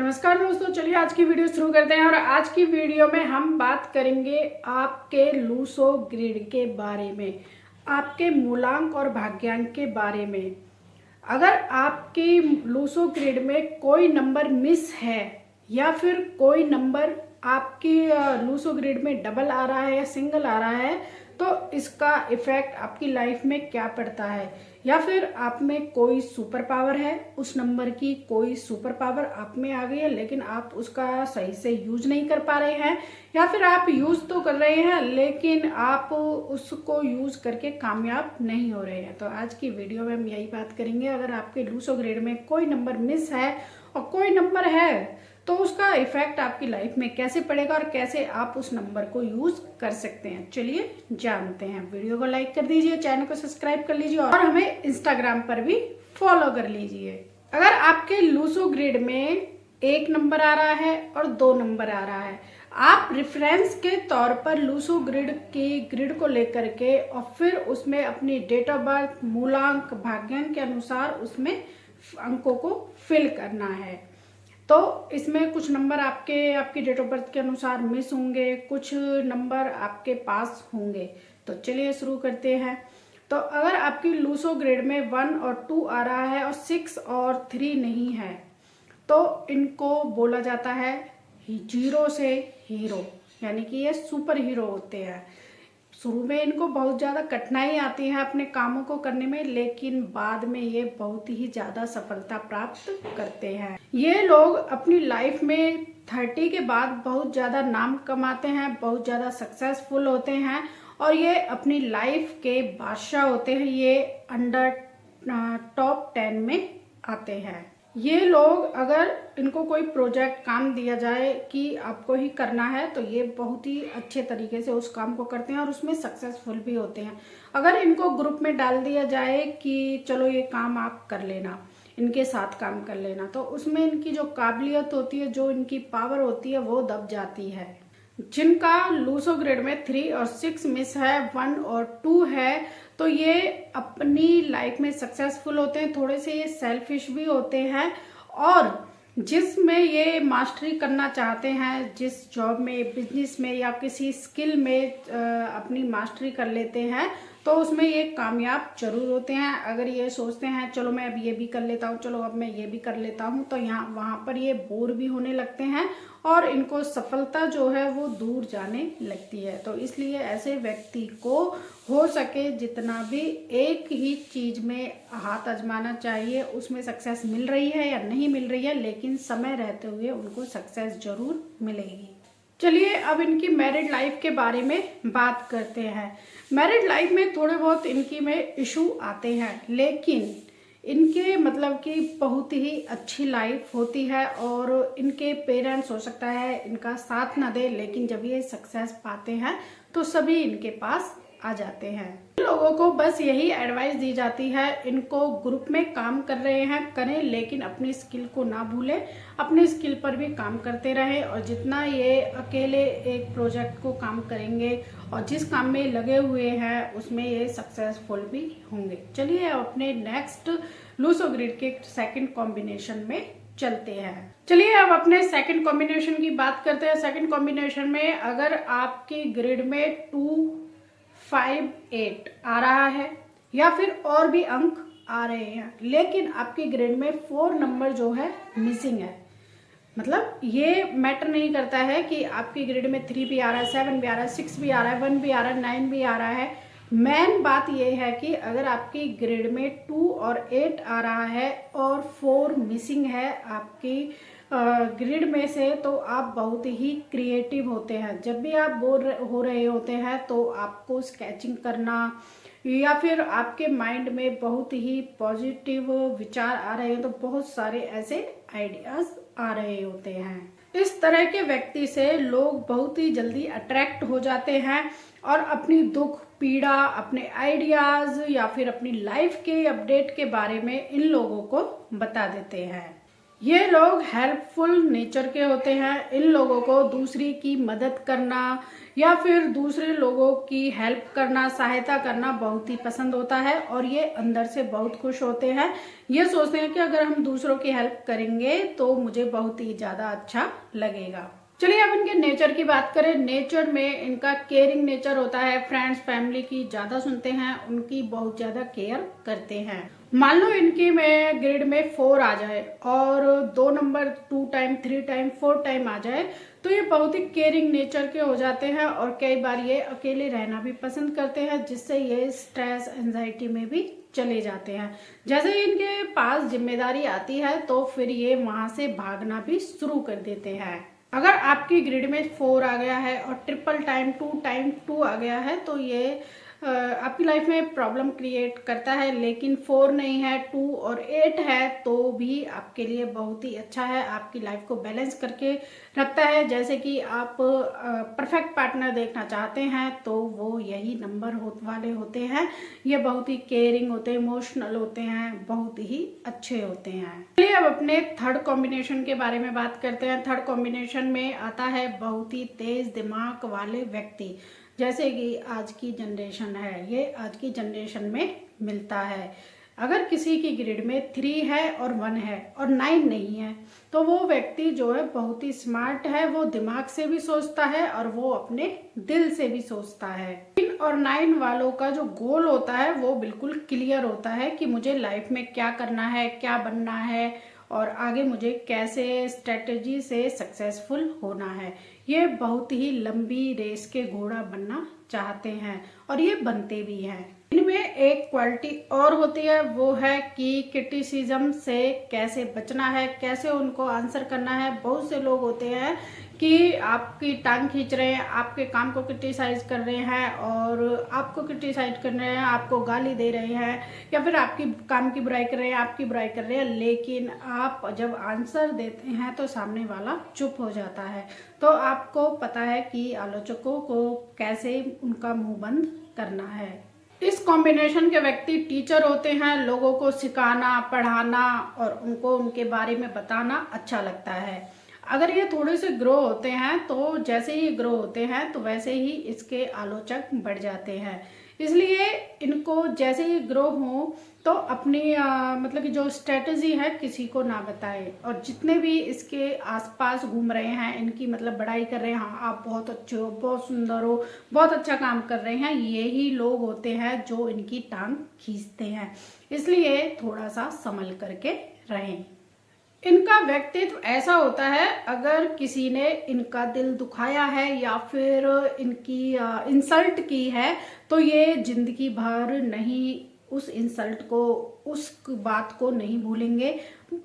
नमस्कार दोस्तों, चलिए आज की वीडियो शुरू करते हैं। और आज की वीडियो में हम बात करेंगे आपके लूसो ग्रिड के बारे में, आपके मूलांक और भाग्यांक के बारे में। अगर आपकी लूसो ग्रिड में कोई नंबर मिस है या फिर कोई नंबर आपकी लूसो ग्रिड में डबल आ रहा है या सिंगल आ रहा है, तो इसका इफेक्ट आपकी लाइफ में क्या पड़ता है। या फिर आप में कोई सुपर पावर है, उस नंबर की कोई सुपर पावर आप में आ गई है लेकिन आप उसका सही से यूज नहीं कर पा रहे हैं, या फिर आप यूज तो कर रहे हैं लेकिन आप उसको यूज करके कामयाब नहीं हो रहे हैं। तो आज की वीडियो में हम यही बात करेंगे। अगर आपके लूसो ग्रेड में कोई नंबर मिस है और कोई नंबर है तो उसका इफेक्ट आपकी लाइफ में कैसे पड़ेगा और कैसे आप उस नंबर को यूज कर सकते हैं, चलिए जानते हैं। वीडियो को लाइक कर दीजिए, चैनल को सब्सक्राइब कर लीजिए और हमें इंस्टाग्राम पर भी फॉलो कर लीजिए। अगर आपके लूसो ग्रिड में एक नंबर आ रहा है और दो नंबर आ रहा है, आप रेफरेंस के तौर पर लूसो ग्रिड को लेकर के और फिर उसमें अपनी डेट ऑफ बर्थ, मूलांक, भाग्यांक के अनुसार उसमें अंकों को फिल करना है। तो इसमें कुछ नंबर आपकी डेट ऑफ बर्थ के अनुसार मिस होंगे, कुछ नंबर आपके पास होंगे। तो चलिए शुरू करते हैं। तो अगर आपकी लूसो ग्रिड में 1 और 2 आ रहा है और 6 और 3 नहीं है, तो इनको बोला जाता है जीरो से हीरो, यानी कि ये सुपर हीरो होते हैं। शुरू में इनको बहुत ज़्यादा कठिनाई आती है अपने कामों को करने में, लेकिन बाद में ये बहुत ही ज़्यादा सफलता प्राप्त करते हैं। ये लोग अपनी लाइफ में 30 के बाद बहुत ज़्यादा नाम कमाते हैं, बहुत ज़्यादा सक्सेसफुल होते हैं और ये अपनी लाइफ के बादशाह होते हैं। ये अंडर टॉप 10 में आते हैं। ये लोग, अगर इनको कोई प्रोजेक्ट काम दिया जाए कि आपको ही करना है, तो ये बहुत ही अच्छे तरीके से उस काम को करते हैं और उसमें सक्सेसफुल भी होते हैं। अगर इनको ग्रुप में डाल दिया जाए कि चलो ये काम आप कर लेना, इनके साथ काम कर लेना, तो उसमें इनकी जो काबिलियत होती है, जो इनकी पावर होती है, वो दब जाती है। जिनका लूसो ग्रेड में 3 और 6 मिस है, 1 और 2 है, तो ये अपनी लाइफ में सक्सेसफुल होते हैं। थोड़े से ये सेल्फिश भी होते हैं और जिसमें ये मास्टरी करना चाहते हैं, जिस जॉब में, बिजनेस में या किसी स्किल में अपनी मास्टरी कर लेते हैं, तो उसमें ये कामयाब जरूर होते हैं। अगर ये सोचते हैं चलो मैं अब ये भी कर लेता हूँ, चलो अब मैं ये भी कर लेता हूँ, तो यहाँ वहाँ पर ये बोर भी होने लगते हैं और इनको सफलता जो है वो दूर जाने लगती है। तो इसलिए ऐसे व्यक्ति को हो सके जितना भी एक ही चीज में हाथ आजमाना चाहिए। उसमें सक्सेस मिल रही है या नहीं मिल रही है, लेकिन समय रहते हुए उनको सक्सेस जरूर मिलेगी। चलिए अब इनकी मैरिड लाइफ के बारे में बात करते हैं। मैरिड लाइफ में थोड़े बहुत इनकी में इशू आते हैं, लेकिन इनके मतलब कि बहुत ही अच्छी लाइफ होती है और इनके पेरेंट्स हो सकता है इनका साथ ना दे, लेकिन जब ये सक्सेस पाते हैं तो सभी इनके पास आ जाते हैं। लोगों को बस यही एडवाइस दी जाती है, इनको ग्रुप में काम कर रहे हैं करें, लेकिन अपनी स्किल को ना भूलें, अपनी स्किल पर भी काम करते रहें। और जितना ये अकेले एक प्रोजेक्ट को काम करेंगे और जिस काम में लगे हुए हैं उसमें ये सक्सेसफुल भी होंगे। चलिए अपने नेक्स्ट लूसो ग्रिड के सेकंड कॉम्बिनेशन में चलते हैं। चलिए अब अपने सेकंड कॉम्बिनेशन की बात करते हैं। सेकंड कॉम्बिनेशन में अगर आपकी ग्रिड में 2, 5, 8 आ रहा है या फिर और भी अंक आ रहे हैं, लेकिन आपकी ग्रिड में 4 नंबर जो है मिसिंग है, मतलब ये मैटर नहीं करता है कि आपकी ग्रिड में 3 भी आ रहा है, 7 भी आ रहा है, 6 भी आ रहा है, 1 भी आ रहा है, 9 भी आ रहा है। मेन बात यह है कि अगर आपकी ग्रिड में 2 और 8 आ रहा है और 4 मिसिंग है आपकी ग्रिड में से, तो आप बहुत ही क्रिएटिव होते हैं। जब भी आप बोर हो रहे होते हैं तो आपको स्केचिंग करना या फिर आपके माइंड में बहुत ही पॉजिटिव विचार आ रहे हैं, तो बहुत सारे ऐसे आइडियाज आ रहे होते हैं। इस तरह के व्यक्ति से लोग बहुत ही जल्दी अट्रैक्ट हो जाते हैं और अपनी दुख पीड़ा, अपने आइडियाज या फिर अपनी लाइफ के अपडेट के बारे में इन लोगों को बता देते हैं। ये लोग हेल्पफुल नेचर के होते हैं। इन लोगों को दूसरे की मदद करना या फिर दूसरे लोगों की हेल्प करना, सहायता करना बहुत ही पसंद होता है और ये अंदर से बहुत खुश होते हैं। ये सोचते हैं कि अगर हम दूसरों की हेल्प करेंगे तो मुझे बहुत ही ज़्यादा अच्छा लगेगा। चलिए अब इनके नेचर की बात करें। नेचर में इनका केयरिंग नेचर होता है। फ्रेंड्स फैमिली की ज़्यादा सुनते हैं, उनकी बहुत ज़्यादा केयर करते हैं। मान लो इनकी में ग्रिड में 4 आ जाए और 2 नंबर 2 टाइम 3 टाइम 4 टाइम आ जाए तो ये बहुत ही केयरिंग नेचर के हो जाते हैं और कई बार ये अकेले रहना भी पसंद करते हैं, जिससे ये स्ट्रेस एंजाइटी में भी चले जाते हैं। जैसे ही इनके पास जिम्मेदारी आती है तो फिर ये वहां से भागना भी शुरू कर देते हैं। अगर आपकी ग्रिड में 4 आ गया है और ट्रिपल टाइम 2 आ गया है तो ये आपकी लाइफ में प्रॉब्लम क्रिएट करता है। लेकिन 4 नहीं है, 2 और 8 है तो भी आपके लिए बहुत ही अच्छा है, आपकी लाइफ को बैलेंस करके रखता है। जैसे कि आप परफेक्ट पार्टनर देखना चाहते हैं तो वो यही नंबर वाले होते हैं। ये बहुत ही केयरिंग होते हैं, इमोशनल होते हैं, बहुत ही अच्छे होते हैं। चलिए अब अपने थर्ड कॉम्बिनेशन के बारे में बात करते हैं। थर्ड कॉम्बिनेशन में आता है बहुत ही तेज दिमाग वाले व्यक्ति। जैसे कि आज की जनरेशन है, ये आज की जनरेशन में मिलता है। अगर किसी की ग्रिड में 3 है और 1 है और 9 नहीं है तो वो व्यक्ति जो है बहुत ही स्मार्ट है। वो दिमाग से भी सोचता है और वो अपने दिल से भी सोचता है। 3 और 9 वालों का जो गोल होता है वो बिल्कुल क्लियर होता है कि मुझे लाइफ में क्या करना है, क्या बनना है और आगे मुझे कैसे स्ट्रेटजी से सक्सेसफुल होना है। ये बहुत ही लंबी रेस के घोड़ा बनना चाहते हैं और ये बनते भी हैं। इनमें एक क्वालिटी और होती है, वो है कि क्रिटिसिज्म से कैसे बचना है, कैसे उनको आंसर करना है। बहुत से लोग होते हैं कि आपकी टांग खींच रहे हैं, आपके काम को क्रिटिसाइज कर रहे हैं और आपको क्रिटिसाइज कर रहे हैं, आपको गाली दे रहे हैं या फिर आपकी काम की बुराई कर रहे हैं, आपकी बुराई कर रहे हैं। लेकिन आप जब आंसर देते हैं तो सामने वाला चुप हो जाता है। तो आपको पता है कि आलोचकों को कैसे उनका मुंह बंद करना है। इस कॉम्बिनेशन के व्यक्ति टीचर होते हैं। लोगों को सिखाना, पढ़ाना और उनको उनके बारे में बताना अच्छा लगता है। अगर ये थोड़े से ग्रो होते हैं तो जैसे ही ग्रो होते हैं तो वैसे ही इसके आलोचक बढ़ जाते हैं। इसलिए इनको जैसे ही ग्रो हो तो अपनी मतलब कि जो स्ट्रेटजी है किसी को ना बताए और जितने भी इसके आसपास घूम रहे हैं, इनकी मतलब बड़ाई कर रहे हैं, हाँ आप बहुत अच्छे हो, बहुत सुंदर हो, बहुत अच्छा काम कर रहे हैं, यही लोग होते हैं जो इनकी टांग खींचते हैं। इसलिए थोड़ा सा संभल करके रहें। इनका व्यक्तित्व ऐसा होता है, अगर किसी ने इनका दिल दुखाया है या फिर इनकी इंसल्ट की है तो ये जिंदगी भर नहीं उस इंसल्ट को, उस बात को नहीं भूलेंगे।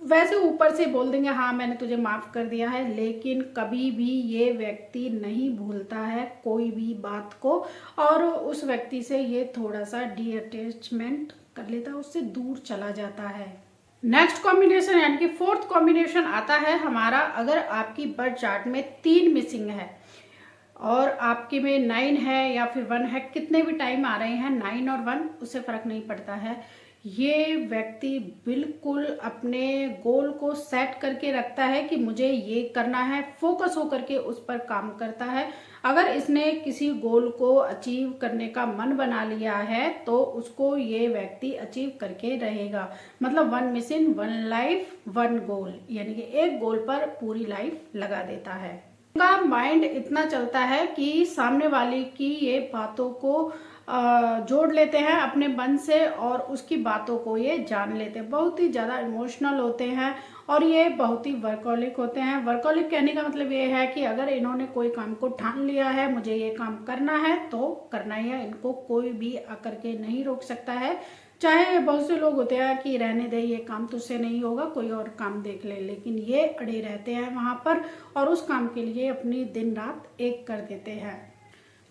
वैसे ऊपर से बोल देंगे हाँ मैंने तुझे माफ कर दिया है, लेकिन कभी भी ये व्यक्ति नहीं भूलता है कोई भी बात को और उस व्यक्ति से ये थोड़ा सा डिअटैचमेंट कर लेता है, उससे दूर चला जाता है। नेक्स्ट कॉम्बिनेशन यानी कि फोर्थ कॉम्बिनेशन आता है हमारा, अगर आपकी बर्थ चार्ट में 3 मिसिंग है और आपके में 9 है या फिर 1 है, कितने भी टाइम आ रहे हैं 9 और 1 उससे फर्क नहीं पड़ता है। ये व्यक्ति बिल्कुल अपने गोल को सेट करके रखता है कि मुझे ये करना है, फोकस होकर के उस पर काम करता है। अगर इसने किसी गोल को अचीव करने का मन बना लिया है तो उसको ये व्यक्ति अचीव करके रहेगा। मतलब 1 मिशन 1 लाइफ 1 गोल, यानी कि एक गोल पर पूरी लाइफ लगा देता है। इनका माइंड इतना चलता है कि सामने वाले की ये बातों को जोड़ लेते हैं अपने मन से और उसकी बातों को ये जान लेते हैं। बहुत ही ज़्यादा इमोशनल होते हैं और ये बहुत ही वर्कहोलिक होते हैं। वर्कहोलिक कहने का मतलब ये है कि अगर इन्होंने कोई काम को ठान लिया है, मुझे ये काम करना है तो करना ही है, इनको कोई भी आकर के नहीं रोक सकता है। चाहे बहुत से लोग होते हैं कि रहने दे, ये काम तुझसे नहीं होगा, कोई और काम देख ले, लेकिन ये अड़े रहते हैं वहां पर और उस काम के लिए अपनी दिन रात एक कर देते हैं।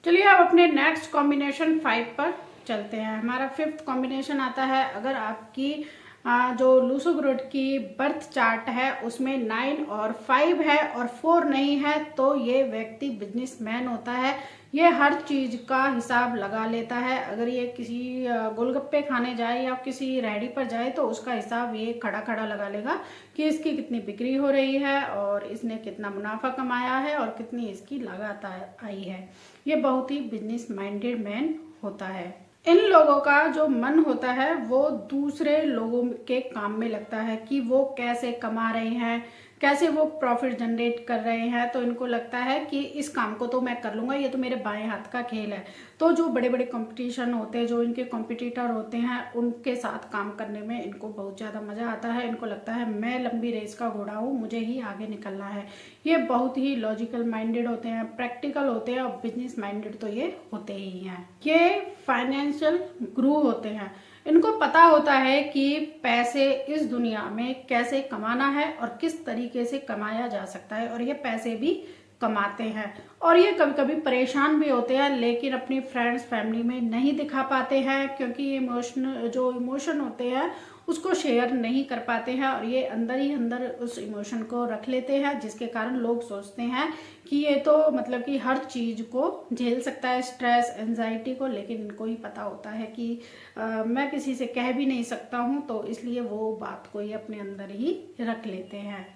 चलिए अब अपने नेक्स्ट कॉम्बिनेशन 5 पर चलते हैं। हमारा 5th कॉम्बिनेशन आता है, अगर आपकी जो लूसो ग्रिड की बर्थ चार्ट है उसमें 9 और 5 है और 4 नहीं है, तो ये व्यक्ति बिजनेसमैन होता है। ये हर चीज का हिसाब लगा लेता है। अगर ये किसी गोलगप्पे खाने जाए या किसी रेहड़ी पर जाए तो उसका हिसाब ये खड़ा खड़ा लगा लेगा कि इसकी कितनी बिक्री हो रही है और इसने कितना मुनाफा कमाया है और कितनी इसकी लागत आई है। ये बहुत ही बिजनेस माइंडेड मैन होता है। इन लोगों का जो मन होता है वो दूसरे लोगों के काम में लगता है कि वो कैसे कमा रहे हैं, कैसे वो प्रॉफिट जनरेट कर रहे हैं। तो इनको लगता है कि इस काम को तो मैं कर लूंगा, ये तो मेरे बाएं हाथ का खेल है। तो जो बड़े बड़े कंपटीशन होते हैं, जो इनके कॉम्पिटिटर होते हैं, उनके साथ काम करने में इनको बहुत ज़्यादा मज़ा आता है। इनको लगता है मैं लंबी रेस का घोड़ा हूँ, मुझे ही आगे निकलना है। ये बहुत ही लॉजिकल माइंडेड होते हैं, प्रैक्टिकल होते हैं और बिजनेस माइंडेड तो ये होते ही हैं। ये फाइनेंशियल गुरु होते हैं। इनको पता होता है कि पैसे इस दुनिया में कैसे कमाना है और किस तरीके से कमाया जा सकता है, और ये पैसे भी कमाते हैं। और ये कभी कभी परेशान भी होते हैं, लेकिन अपनी फ्रेंड्स फैमिली में नहीं दिखा पाते हैं, क्योंकि इमोशन होते हैं उसको शेयर नहीं कर पाते हैं और ये अंदर ही अंदर उस इमोशन को रख लेते हैं, जिसके कारण लोग सोचते हैं कि ये तो मतलब कि हर चीज को झेल सकता है, स्ट्रेस एंजाइटी को। लेकिन इनको ही पता होता है कि मैं किसी से कह भी नहीं सकता हूँ, तो इसलिए वो बात को ये अपने अंदर ही रख लेते हैं।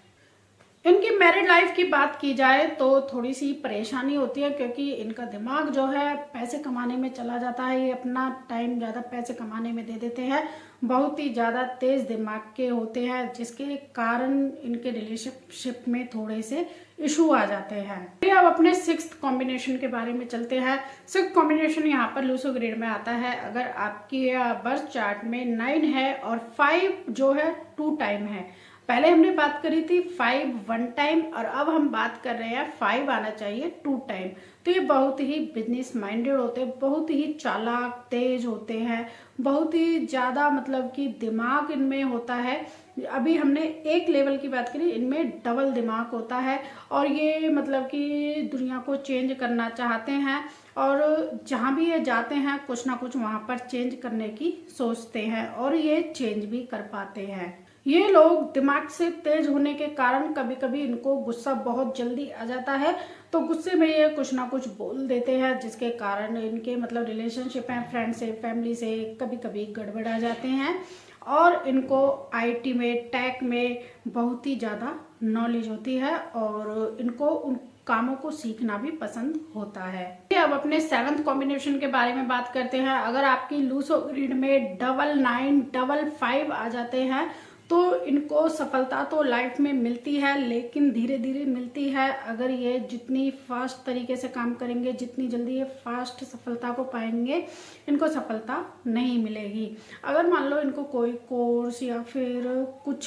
इनकी मैरिड लाइफ की बात की जाए तो थोड़ी सी परेशानी होती है, क्योंकि इनका दिमाग जो है पैसे कमाने में चला जाता है। ये अपना टाइम ज़्यादा पैसे कमाने में दे देते हैं। बहुत ही ज़्यादा तेज दिमाग के होते हैं, जिसके कारण इनके रिलेशनशिप में थोड़े से इशू आ जाते हैं। अब अपने 6th कॉम्बिनेशन के बारे में चलते हैं। 6th कॉम्बिनेशन यहाँ पर लूसो ग्रेड में आता है। अगर आपकी बर्थ चार्ट में 9 है और 5 जो है 2 टाइम है। पहले हमने बात करी थी 5 1 टाइम, और अब हम बात कर रहे हैं 5 आना चाहिए 2 टाइम। तो ये बहुत ही बिजनेस माइंडेड होते हैं, बहुत ही चालाक तेज होते हैं, बहुत ही ज्यादा मतलब कि दिमाग इनमें होता है। अभी हमने एक लेवल की बात करी, इनमें डबल दिमाग होता है और ये मतलब कि दुनिया को चेंज करना चाहते हैं, और जहाँ भी ये जाते हैं कुछ ना कुछ वहाँ पर चेंज करने की सोचते हैं और ये चेंज भी कर पाते हैं। ये लोग दिमाग से तेज होने के कारण कभी कभी इनको गुस्सा बहुत जल्दी आ जाता है, तो गुस्से में ये कुछ ना कुछ बोल देते हैं, जिसके कारण इनके मतलब रिलेशनशिप है फ्रेंड से फैमिली से कभी कभी गड़बड़ आ जाते हैं। और इनको आईटी में टेक में बहुत ही ज़्यादा नॉलेज होती है और इनको उन कामों को सीखना भी पसंद होता है। अब अपने 7th कॉम्बिनेशन के बारे में बात करते हैं। अगर आपकी लूसो ग्रिड में 99 5 आ जाते हैं तो इनको सफलता तो लाइफ में मिलती है, लेकिन धीरे धीरे मिलती है। अगर ये जितनी फास्ट तरीके से काम करेंगे, जितनी जल्दी ये फास्ट सफलता को पाएंगे, इनको सफलता नहीं मिलेगी। अगर मान लो इनको कोई कोर्स या फिर कुछ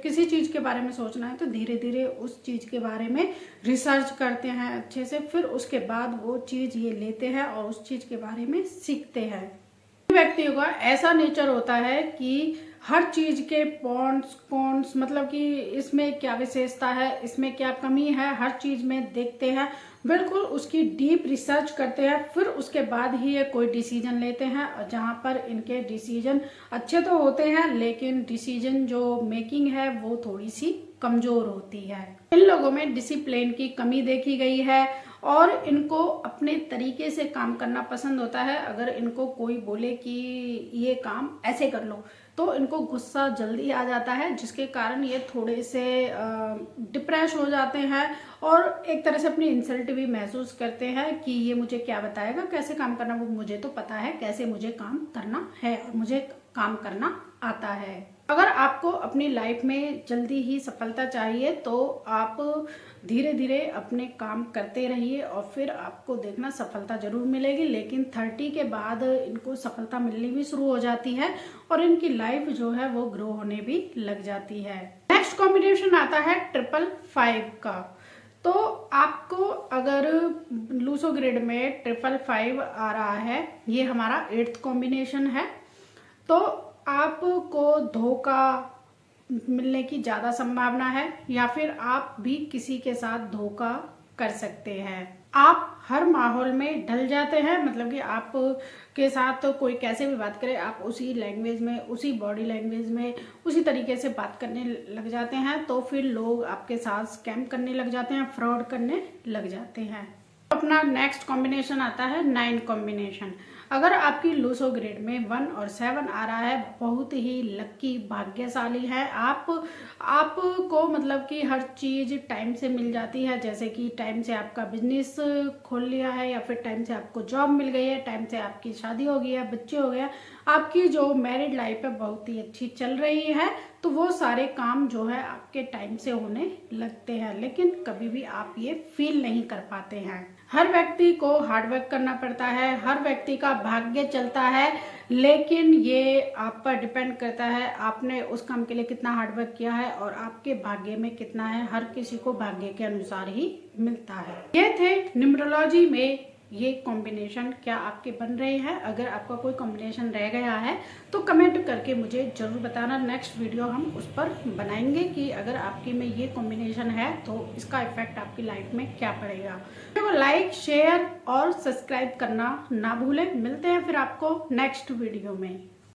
किसी चीज के बारे में सोचना है, तो धीरे धीरे उस चीज के बारे में रिसर्च करते हैं अच्छे से, फिर उसके बाद वो चीज ये लेते हैं और उस चीज के बारे में सीखते हैं। व्यक्तियों का ऐसा नेचर होता है कि हर चीज के पॉइंट्स कॉन्स मतलब कि इसमें क्या विशेषता है, इसमें क्या कमी है, हर चीज में देखते हैं, बिल्कुल उसकी डीप रिसर्च करते हैं, फिर उसके बाद ही ये कोई डिसीजन लेते हैं। और जहाँ पर इनके डिसीजन अच्छे तो होते हैं, लेकिन डिसीजन जो मेकिंग है वो थोड़ी सी कमजोर होती है। इन लोगों में डिसिप्लिन की कमी देखी गई है और इनको अपने तरीके से काम करना पसंद होता है। अगर इनको कोई बोले कि ये काम ऐसे कर लो, तो इनको गुस्सा जल्दी आ जाता है, जिसके कारण ये थोड़े से डिप्रेस हो जाते हैं और एक तरह से अपनी इंसल्ट भी महसूस करते हैं कि ये मुझे क्या बताएगा कैसे काम करना, वो मुझे तो पता है कैसे मुझे काम करना है और मुझे काम करना आता है। अगर आपको अपनी लाइफ में जल्दी ही सफलता चाहिए तो आप धीरे धीरे अपने काम करते रहिए और फिर आपको देखना सफलता जरूर मिलेगी। लेकिन 30 के बाद इनको सफलता मिलनी भी शुरू हो जाती है और इनकी लाइफ जो है वो ग्रो होने भी लग जाती है। नेक्स्ट कॉम्बिनेशन आता है 555 का। तो आपको अगर लूसो ग्रिड में 555 आ रहा है, ये हमारा 8th कॉम्बिनेशन है, तो आपको धोखा मिलने की ज्यादा संभावना है या फिर आप भी किसी के साथ धोखा कर सकते हैं। आप हर माहौल में ढल जाते हैं, मतलब कि आप के साथ तो कोई कैसे भी बात करे, आप उसी लैंग्वेज में, उसी बॉडी लैंग्वेज में, उसी तरीके से बात करने लग जाते हैं, तो फिर लोग आपके साथ स्कैम करने लग जाते हैं, फ्रॉड करने लग जाते हैं। अपना नेक्स्ट कॉम्बिनेशन आता है 9 कॉम्बिनेशन। अगर आपकी लूसो ग्रेड में 1 और 7 आ रहा है, बहुत ही लक्की, भाग्यशाली है आपको मतलब कि हर चीज़ टाइम से मिल जाती है, जैसे कि टाइम से आपका बिजनेस खोल लिया है, या फिर टाइम से आपको जॉब मिल गई है, टाइम से आपकी शादी हो गई है, बच्चे हो गए, आपकी जो मैरिड लाइफ है बहुत ही अच्छी चल रही है, तो वो सारे काम जो है आपके टाइम से होने लगते हैं, लेकिन कभी भी आप ये फील नहीं कर पाते हैं। हर व्यक्ति को हार्डवर्क करना पड़ता है, हर व्यक्ति का भाग्य चलता है, लेकिन ये आप पर डिपेंड करता है आपने उस काम के लिए कितना हार्डवर्क किया है और आपके भाग्य में कितना है। हर किसी को भाग्य के अनुसार ही मिलता है। ये थे न्यूमरोलॉजी में ये कॉम्बिनेशन, क्या आपके बन रहे हैं? अगर आपका कोई कॉम्बिनेशन रह गया है तो कमेंट करके मुझे जरूर बताना। नेक्स्ट वीडियो हम उस पर बनाएंगे कि अगर आपकी में ये कॉम्बिनेशन है तो इसका इफेक्ट आपकी लाइफ में क्या पड़ेगा। वीडियो को लाइक, शेयर और सब्सक्राइब करना ना भूलें। मिलते हैं फिर आपको नेक्स्ट वीडियो में।